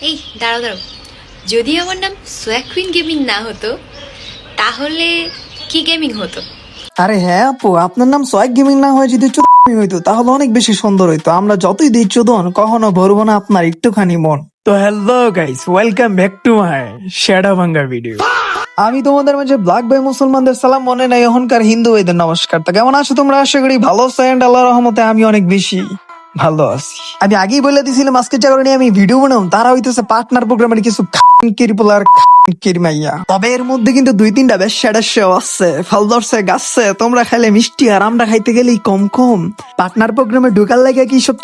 এই দাঁড়াও দাঁড়াও, যদি আমার নাম সোয়া কুইন গেমিং না হতো তাহলে কি গেমিং হতো? আরে হ্যাঁ আপু, আপনার নাম সোয়াগ গেমিং না হয়ে যদি হইতো তাহলে অনেক বেশি সুন্দর হইতো। আমরা যতই দিই চোদন কখনো ভরবো না আপনার একটুখানি মন। তো hello guys, welcome back to my শ্যাডা ভাঙ্গা ভিডিও। আমি তোমাদের মাঝে ব্ল্যাক ভাই মুসলমানদের সালাম, মনে নাই এখনকার হিন্দু ভাইদের নমস্কার। তো কেমন আছো তোমরা? আশা করি ভালো আছো, এন্ড আল্লাহর রহমতে আমি অনেক বেশি ভালো আছি। আমি আগেই বলে দিয়েছিলাম আজকে যা নিয়ে আমি ভিডিও বানাম তারা হইতেছে পার্টনার প্রোগ্রামের কিছু কিরপোলার কিরমাইয়া। তবে এর মধ্যে কিন্তু দুই তিনটা বেশ সেডাসেও আছে, ফল ধরছে গাছছে। তোমরা খাইলে মিষ্টি আর আমরা খাইতে গেলেই কম কম। পার্টনার প্রোগ্রামে ঢুকার লাগে কি সব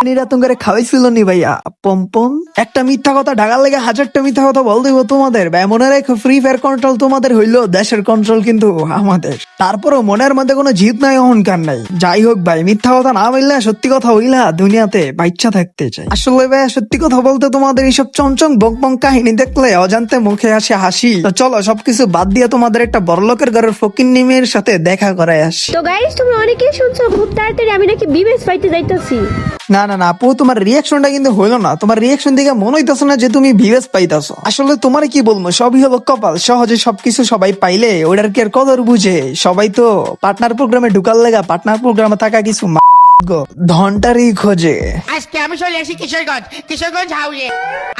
নিরাতন করে খাওয়াইছিল নি ভাইয়া পম্পম। একটা মিথ্যা কথা ঢাকার লেগে হাজারটা মিথ্যা কথা বল দিব তোমাদের ভাই। মনে রেখো, ফ্রি ফায়ার কন্ট্রোল তোমাদের হইলো, দেশের কন্ট্রোল কিন্তু আমাদের। তারপরও মনের মধ্যে কোনো জিত নাই, অহংকার নাই। যাই হোক ভাই, মিথ্যা কথা না বললে সত্যি কথা হইলা দুনিয়াতে বাচ্চা থাকতে চাই। আসলে ভাই সত্যি কথা বলতে তোমাদের এইসব চঞ্চং বকবং কাহিনী দেখলে অজান্তে মুখে আসে হাসি। তো চলো সবকিছু বাদ দিয়ে তোমাদের একটা বড়লোকের ঘরের ফকির নিমের সাথে দেখা করায় আসি। তো গাইস, তোমরা অনেকেই শুনছো খুব তাড়াতাড়ি আমি নাকি বিবেস পাইতে যাইতাছি। না না না আপু, তোমার রিয়াকশনটা কিন্তু হইলো না। তোমার রিয়াকশন দিকে মনে হইতেছে না যে তুমি ভিউজ পাইতাছো। আসলে তোমার কি বলবো, সবই হলো কপাল। সহজে সবকিছু সবাই পাইলে ওটার কি আর কদর বুঝে? সবাই তো পার্টনার প্রোগ্রামে ঢুকার লেগা পার্টনার প্রোগ্রামে থাকা কিছু ধনটারই খোঁজে। আজকে আমি চলে আসি কিশোরগঞ্জ হাউসে।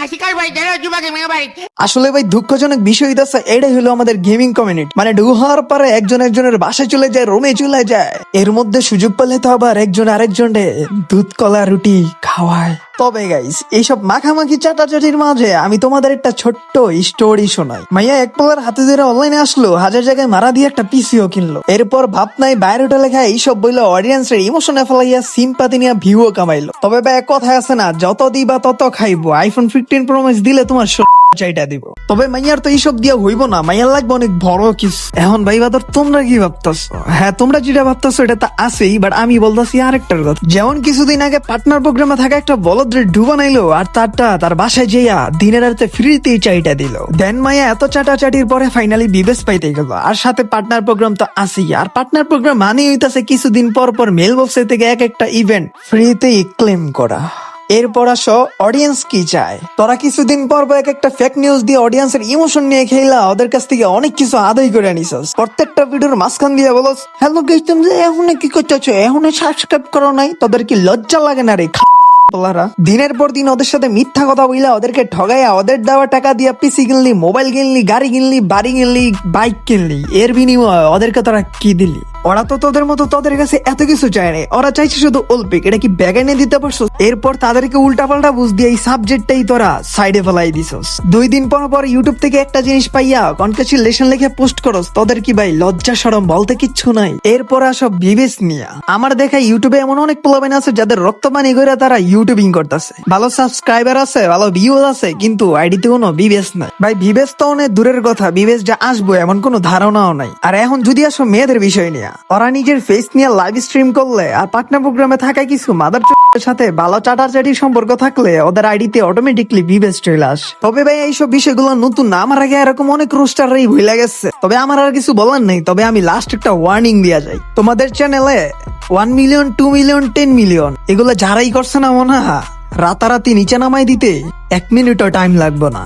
আসিকার বাড়ি দেড় যুবকের মেয়ে বাড়ি। আসলে ভাই দুঃখজনক বিষয় হইতাছে এটাই হলো আমাদের গেমিং কমিউনিটি। মানে ডু হওয়ার পরে একজন একজনের বাসায় চলে যায়, রুমে চলে যায়। এর মধ্যে সুযোগ পেলে তো আবার একজন আরেকজনে দুধ কলা রুটি খাওয়ায়। তবে গাইস, এইসব মাখামাখি চাটাচাটির মাঝে আমি তোমাদের একটা ছোট্ট স্টোরি শোনাই। মাইয়া এক পোলার হাতে ধরে অনলাইনে আসলো, হাজার জায়গায় মারা দিয়ে একটা পিসিও কিনলো। এরপর ভাব নাই বাইরে হোটেলে খায় এইসব বইলো অডিয়েন্সের ইমোশনে ফেলাইয়া সিম্পাতি নিয়ে ভিউও কামাইলো। তবে ভাই এক কথা আছে না, যত দিবা তত খাইবো। আইফোন 15 প্রো ম্যাক্স দিলে তোমার চাইটা দিব। তবে মাইয়ার তো এইসব দিয়া হইব না, মাইয়ার লাগবে অনেক বড় কিছু। এখন ভাই বাদর তোমরা কি ভাবতেছো? হ্যাঁ, তোমরা যেটা ভাবতেছো এটা তো আছেই, বাট আমি বলতেছি আরেকটার কথা। যেমন কিছুদিন আগে পার্টনার প্রোগ্রামে থাকা একটা বলদ্রের ডুবা নাইলো, আর তার বাসায় যেয়া দিনের রাতে ফ্রিতেই চাইটা দিল। দেন মাইয়া এত চাটাচাটির পরে ফাইনালি বিবেস পাইতে গেল। আর সাথে পার্টনার প্রোগ্রাম তো আসেই। আর পার্টনার প্রোগ্রাম মানে হইতাছে কিছুদিন পর পর মেল বক্সে থেকে এক একটা ইভেন্ট ফ্রিতেই ক্লেম করা। এরপর আসো অডিয়েন্স কি চায়। তোরা কিছুদিন পর এক একটা ফেক নিউজ দিয়ে অডিয়েন্সের ইমোশন নিয়ে খেলা, ওদের কাছ থেকে অনেক কিছু আদায় করে নিছস। প্রত্যেকটা ভিডিওর মাঝখান দিয়ে বলস, হ্যালো গাইস, তোমরা এখন কি করতেছো? এখন সাবস্ক্রাইব করো নাই? তোদের কি লজ্জা লাগে না রে? দিনের পর দিন ওদের সাথে মিথ্যা কথা বইলা, ওদেরকে ঠগাইয়া, ওদের দেওয়া টাকা দিয়া পিসি কিনলি, মোবাইল কিনলি, গাড়ি কিনলি, বাড়ি কিনলি, বাইক কিনলি। এর বিনিময়ে ওদেরকে তোরা কি দিলি? ওরা তো তোদের মতো তোদের কাছে এত কিছু চায় না, ওরা চাইছে শুধু অল্পিক। এটা কি ব্যাগে নিয়ে দিতে পারছো? এরপর তাদেরকে উল্টা পাল্টা বুঝ দিয়ে এই সাবজেক্টটাই তোরা সাইডে ফেলাই দিছস। 2 দিন পর পর ইউটিউব থেকে একটা জিনিস পাইয়া কনগ্রাচুলেশন লিখে পোস্ট করস। তোদের কি ভাই লজ্জা শরম বলতে কিচ্ছু নাই? এরপর আসো বিবেস নিয়া। আমার দেখা ইউটিউবে এমন অনেক পোলাবেন আছে যাদের রক্তপানি করে তারা ইউটিউবিং করতেছে, ভালো সাবস্ক্রাইবার আছে, ভালো ভিউজ আছে, কিন্তু আইডিতে কোনো বিবেস নাই। ভাই বিবেস তো অনেক দূরের কথা, বিবেস যা আসবো এমন কোনো ধারণাও নাই। আর এখন যদি আসো মেয়েদের বিষয় নিয়ে, ওরা নিজের ফেস নিয়ে লাইভ স্ট্রিম করলে আর পার্টনার প্রোগ্রামে থাকা কিছু মাদার সাথে ভালো চাটাচাটির সম্পর্ক থাকলে ওদের আইডিতে অটোমেটিকলি বিবেস চলে আসে। তবে ভাই এইসব বিষয়গুলো নতুন না, আমার আগে এরকম অনেক রোস্টাররাই ভুলে গেছে। তবে আমার আর কিছু বলার নেই। তবে আমি লাস্ট একটা ওয়ার্নিং দিয়া যাই, তোমাদের চ্যানেলে 1 মিলিয়ন, 2 মিলিয়ন, 10 মিলিয়ন এগুলো যারাই করছে না মনে হয় রাতারাতি নিচে নামাই দিতে 1 মিনিটও টাইম লাগবে না।